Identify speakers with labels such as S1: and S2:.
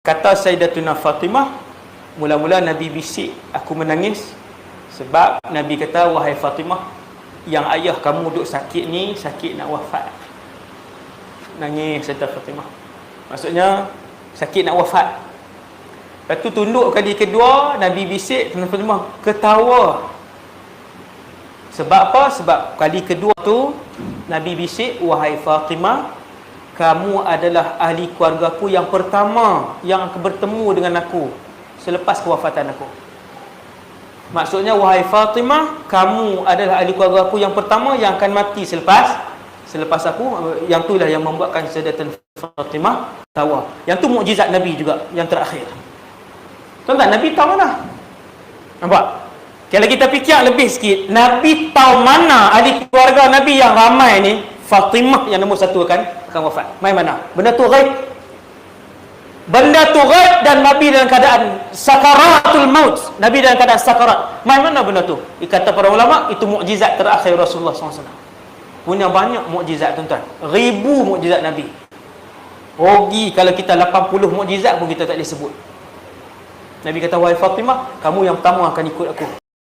S1: Kata Sayyidatuna Fatimah, mula-mula Nabi bisik, aku menangis sebab Nabi kata, wahai Fatimah, yang ayah kamu duduk sakit ni, sakit nak wafat. Nangis Sayyidatuna Fatimah, maksudnya sakit nak wafat. Lepas tu tunduk kali kedua, Nabi bisik, Fatimah ketawa. Sebab apa? Sebab kali kedua tu Nabi bisik, wahai Fatimah, kamu adalah ahli keluargaku yang pertama yang akan bertemu dengan aku selepas kewafatan aku. Maksudnya, wahai Fatimah, kamu adalah ahli keluargaku yang pertama yang akan mati selepas aku. Yang itulah yang membuatkan Sayyidatuna Fatimah tawa. Yang tu mukjizat Nabi juga yang terakhir. Tuan-tuan, Nabi tahu mana? Nampak? Kalau kita fikir lebih sikit, Nabi tahu mana ahli keluarga Nabi yang ramai ni, Fatimah yang nombor satu akan wafat. Mai mana? Benda tu ghaib. Benda tu ghaib dan Nabi dalam keadaan sakaratul maut. Nabi dalam keadaan sakarat. Mai mana benda tu? Kata para ulama, itu mukjizat terakhir Rasulullah SAW. Punya banyak mukjizat, tuan-tuan. Ribu mukjizat Nabi. Rugi kalau kita 80 mukjizat pun kita tak boleh sebut. Nabi kata, wahai Fatimah, kamu yang pertama akan ikut aku.